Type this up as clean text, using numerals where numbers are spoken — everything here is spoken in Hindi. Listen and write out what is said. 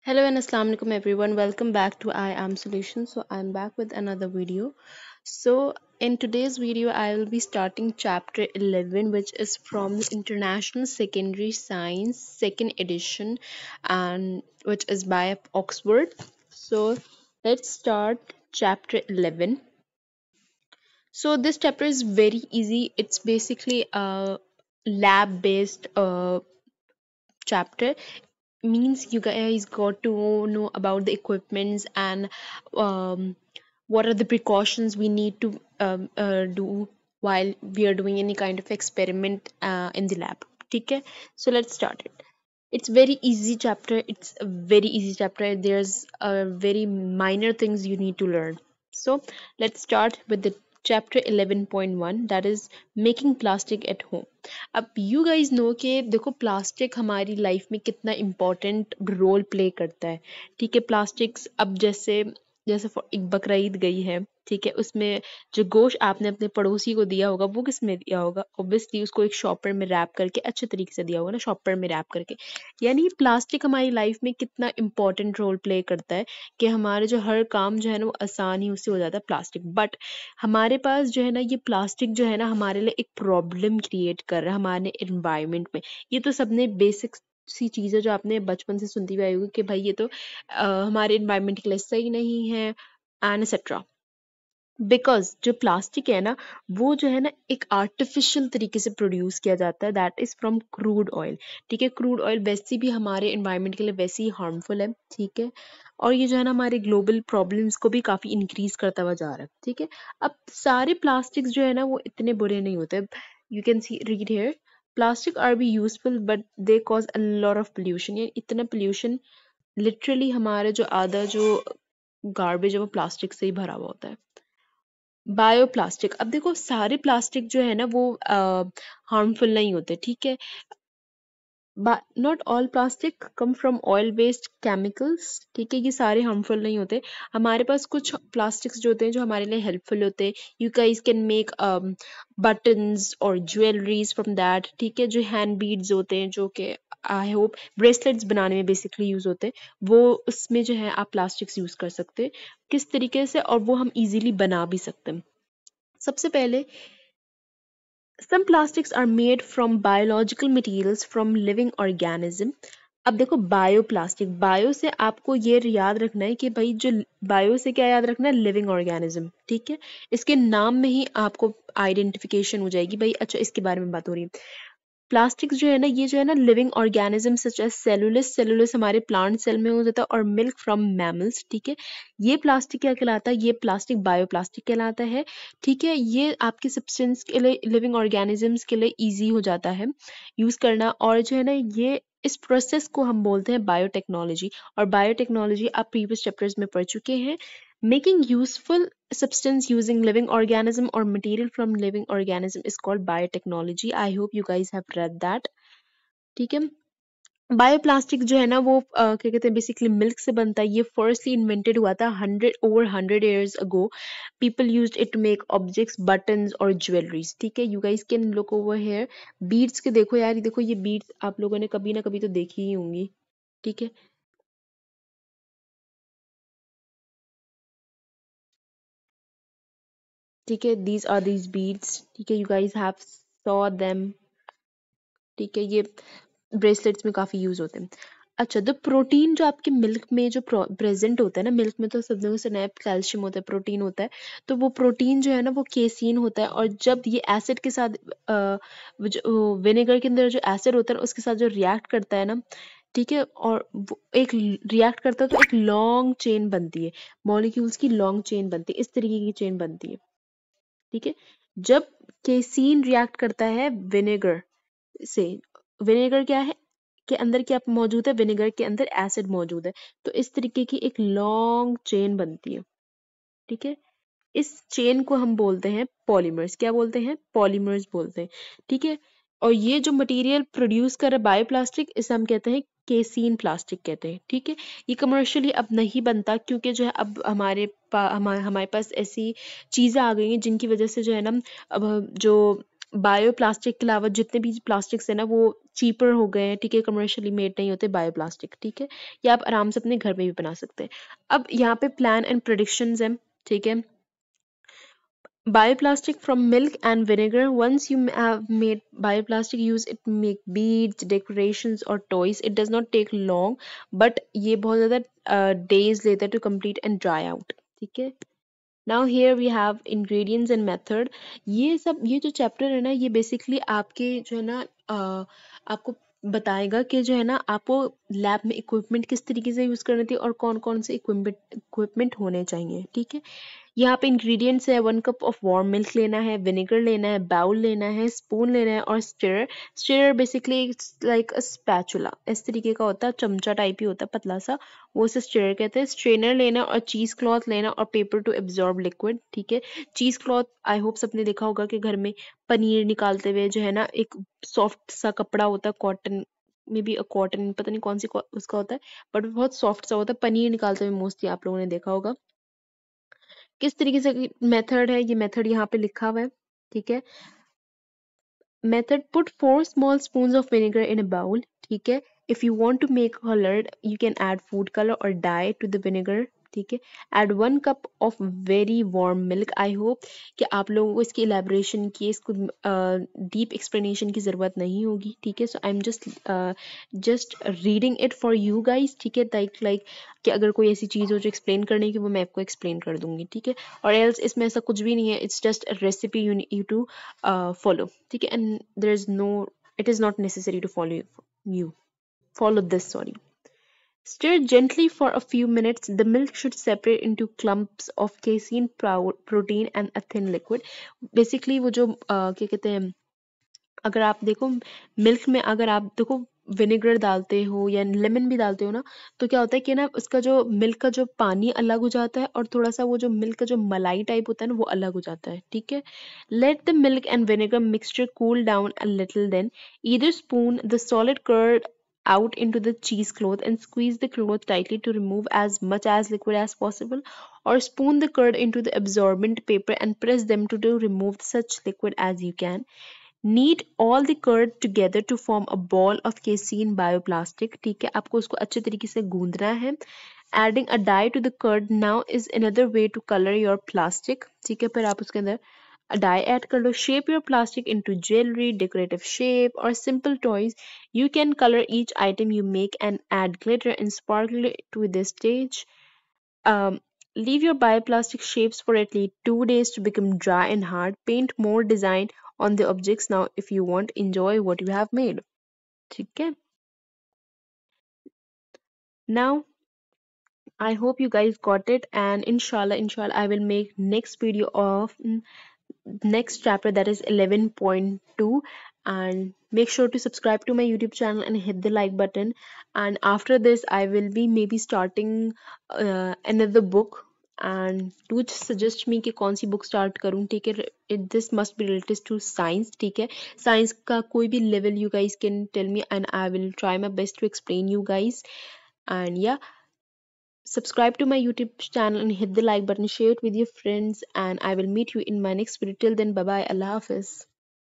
Hello and assalamu alaikum everyone. Welcome back to I Am Solutions. So I'm back with another video. So in today's video I will be starting chapter 11, which is from the International Secondary Science second edition, and which is by Oxford. So let's start chapter 11. So this chapter is very easy. It's basically a lab based chapter. Means you guys got to know about the equipments and um, what are the precautions we need to do while we are doing any kind of experiment in the lab. Okay, so let's start it. It's very easy chapter. It's a very easy chapter. There's very minor things you need to learn. So let's start with the chapter 11.1, that is making plastic at home. अब यू गाइज नो कि देखो प्लास्टिक हमारी लाइफ में कितना इम्पोर्टेंट रोल प्ले करता है। ठीक है, प्लास्टिक्स अब जैसे जैसे एक बकरा ईद गई है, ठीक है, उसमें जो गोश्त आपने अपने पड़ोसी को दिया होगा वो किस में दिया होगा? ऑब्वियसली उसको एक शॉपर में रैप करके अच्छे तरीके से दिया होगा ना, शॉपर में रैप करके। यानी प्लास्टिक हमारी लाइफ में कितना इम्पोर्टेंट रोल प्ले करता है कि हमारे जो हर काम जो है ना वो आसान ही उससे हो जाता है प्लास्टिक। बट हमारे पास जो है ना ये प्लास्टिक जो है ना हमारे लिए एक प्रॉब्लम क्रिएट कर रहा है हमारे एनवायरनमेंट में। ये तो सबने बेसिक सी चीज़ है जो आपने बचपन से सुनती हुई आई होगी कि भाई ये तो हमारे एनवायरनमेंट के लिए सही नहीं है एंड एक्सेट्रा। बिकॉज जो प्लास्टिक है ना वो जो है ना एक आर्टिफिशियल तरीके से प्रोड्यूस किया जाता है, that is from crude oil. ठीक है, क्रूड ऑयल वैसे भी हमारे एनवायरनमेंट के लिए वैसे ही हार्मफुल है। ठीक है, और ये जो है ना हमारे ग्लोबल प्रॉब्लम्स को भी काफी इंक्रीज करता हुआ जा रहा है। ठीक है, अब सारे प्लास्टिक्स जो है ना वो इतने बुरे नहीं होते। You can see read here, plastic R be useful but they cause a lot of pollution. ये इतना पोल्यूशन लिटरली हमारे जो आधा जो गार्बेज है वो प्लास्टिक से ही भरा हुआ होता है। बायोप्लास्टिक, अब देखो सारे प्लास्टिक जो है ना वो हार्मफुल नहीं होते। ठीक है, not all plastic come from oil based chemicals. ठीक है, ये सारे हार्मफुल नहीं होते। हमारे पास कुछ प्लास्टिक्स जो होते हैं जो हमारे लिए हेल्पफुल होते हैं। You guys can make buttons और ज्वेलरीज फ्रॉम दैट। ठीक है, जो हैंड बीड्स होते हैं जो कि आई होप ब्रेसलेट्स बनाने में बेसिकली यूज होते हैं, वो उसमें जो है आप प्लास्टिक्स यूज कर सकते हैं किस तरीके से, और वो हम इजीली बना भी सकते हैं। सबसे पहले some plastics are made from biological materials from living organism। अब देखो बायोप्लास्टिक, बायो से आपको ये याद रखना है कि भाई जो बायो से क्या याद रखना है, लिविंग ऑर्गेनिज्म। ठीक है, इसके नाम में ही आपको आइडेंटिफिकेशन हो जाएगी भाई, अच्छा इसके बारे में बात हो रही है। प्लास्टिक जो है ना ये जो है ना living organism such as cellulose, cellulose हमारे प्लांट सेल में हो जाता है, और मिल्क फ्रॉम मैमल्स। ठीक है, ये प्लास्टिक क्या कहलाता है, ये प्लास्टिक बायोप्लास्टिक कहलाता है। ठीक है, ये आपके सब्सटेंस के लिए, लिविंग ऑर्गेनिजम्स के लिए इजी हो जाता है यूज करना, और जो है ना ये इस प्रोसेस को हम बोलते हैं बायोटेक्नोलॉजी। और बायोटेक्नोलॉजी आप प्रीवियस चैप्टर्स में पढ़ चुके हैं। Making useful substance using living organism or material from living organism is called biotechnology. I hope you guys have read that. ठीक है, बायोप्लास्टिक जो है ना वो क्या कहते हैं बेसिकली मिल्क से बनता है। ये फर्स्टली इन्वेंटेड हुआ था 100 years ago. People used it to make objects, buttons और ज्वेलरीज। ठीक है, you guys can look over here. Beads के देखो यार, ये देखो ये बीड्स आप लोगों ने कभी ना कभी तो देखी ही होंगी। ठीक है, ठीक है, these are these beads। ठीक है, you guys have saw them। ठीक है, ये ब्रेसलेट्स में काफी यूज होते हैं। अच्छा, द प्रोटीन जो आपके मिल्क में जो प्रेजेंट होता है ना, मिल्क में तो सब लोगों से नया कैल्शियम होता है, प्रोटीन होता है। तो वो प्रोटीन जो है ना वो केसीन होता है, और जब ये एसिड के साथ विनेगर के अंदर जो एसिड होता है उसके साथ जो रिएक्ट करता है ना, ठीक है, और वो एक रिएक्ट करता है तो एक लॉन्ग चेन बनती है, मॉलिक्यूल्स की लॉन्ग चेन बनती है, इस तरीके की चेन बनती है। ठीक है, जब केसीन रिएक्ट करता है विनेगर से, विनेगर क्या है के अंदर क्या मौजूद है, विनेगर के अंदर एसिड मौजूद है, तो इस तरीके की एक लॉन्ग चेन बनती है। ठीक है, इस चेन को हम बोलते हैं पॉलीमर्स। क्या बोलते हैं, पॉलीमर्स बोलते हैं। ठीक है, और ये जो मटेरियल प्रोड्यूस कर रहा है बायोप्लास्टिक, इसे हम कहते हैं केसीन प्लास्टिक कहते हैं। ठीक है, ये कमर्शियली अब नहीं बनता क्योंकि जो है अब हमारे पास ऐसी चीजें आ गई हैं जिनकी वजह से जो है ना अब जो बायोप्लास्टिक के अलावा जितने भी प्लास्टिक्स है ना वो चीपर हो गए हैं, ठीक है, कमर्शियली मेड नहीं होते बायोप्लास्टिक, ठीक है। ये आप आराम से अपने घर में भी बना सकते हैं। अब यहाँ पे प्लान एंड प्रेडिक्शंस है, ठीक है। Bioplastic from milk and vinegar. Once you have made bioplastic, use it to make beads, decorations, or toys. It does not take long, but ये बहुत ज़्यादा days later to complete and dry out. ठीक है। Now here we have ingredients and method. ये सब ये जो चैप्टर है ना ये बेसिकली आपके जो है ना आपको बताएगा कि जो है ना आपको लैब में इक्विपमेंट किस तरीके से यूज़ करने थे और कौन कौन से इक्विपमेंट होने चाहिए, ठीक है। यहाँ पे इंग्रेडिएंट्स है, 1 कप ऑफ वार्म मिल्क लेना है, विनेगर लेना है, बाउल लेना है, स्पून लेना है और स्टिरर। स्टिरर बेसिकली लाइक अ स्पैचुला, इस तरीके का होता है, चमचा टाइप ही होता है पतला सा, वो उसे स्टिरर कहते हैं। स्ट्रेनर लेना और चीज क्लॉथ लेना और पेपर टू एब्जॉर्ब लिक्विड, ठीक है। चीज क्लॉथ आई होप सबने देखा होगा कि घर में पनीर निकालते हुए जो है ना एक सॉफ्ट सा कपड़ा होता है, कॉटन में भी कॉटन, पता नहीं कौन सी उसका होता है, बट बहुत सॉफ्ट सा होता है, पनीर निकालते हुए मोस्टली आप लोगों ने देखा होगा। किस तरीके से मेथड है, ये मेथड यहाँ पे लिखा हुआ है, ठीक है। Method: put 4 small spoons of vinegar in a bowl, ठीक है। If you want to make colored, you can add food color or dye to the vinegar, ठीक है। Add 1 cup of very warm milk. I hope कि आप लोगों को इसकी elaboration की इसको deep explanation की ज़रूरत नहीं होगी, ठीक है। So I'm just reading it for you guys, ठीक है। like कि अगर कोई ऐसी चीज़ हो जो एक्सप्लेन करने की वो मैं आपको एक्सप्लेन कर दूंगी, ठीक है। और एल्स इसमें ऐसा कुछ भी नहीं है, it's just a recipe you to follow, ठीक है। and there is no, it is not necessary to you follow this, sorry. Stir gently for a few minutes. The milk should separate into clumps of casein protein and a thin liquid. Basically वो जो क्या कहते हैं, अगर आप देखो मिल्क में अगर आप देखो विनेगर डालते हो या लेमन भी डालते हो ना, तो क्या होता है कि ना उसका जो मिल्क का जो पानी अलग हो जाता है और थोड़ा सा वो जो मिल्क का जो मलाई टाइप होता है ना वो अलग हो जाता है, ठीक है। Let the milk and vinegar mixture cool down a little, then either spoon the solid curd out into the cheesecloth and squeeze the cloth tightly to remove as much as liquid as possible, or spoon the curd into the absorbent paper and press them to remove such liquid as you can. Knead all the curd together to form a ball of casein bioplastic, ठीक है। आपको उसको अच्छे तरीके से गूंदना है। Adding a dye to the curd now is another way to color your plastic, ठीक है। फिर आप उसके अंदर dye add कर लो। Shape your plastic into jewelry, decorative shape or simple toys. You can color each item you make and add glitter and sparkle to this stage. um, Leave your bioplastic shapes for at least 2 days to become dry and hard. Paint more design on the objects now if you want. Enjoy what you have made. Okay. Now I hope you guys got it, and inshallah, I will make next video of next chapter, that is 11.2. And make sure to subscribe to my YouTube channel and hit the like button. And after this I will be maybe starting another book, and do suggest me कि कौन सी book start करूँ, ठीक है। This must be related to science, ठीक है। Science का कोई भी level you guys can tell me and I will try my best to explain you guys. And yeah, subscribe to my YouTube channel and hit the like button, share it with your friends, and I will meet you in my next video. Till then, bye bye, Allah Hafiz.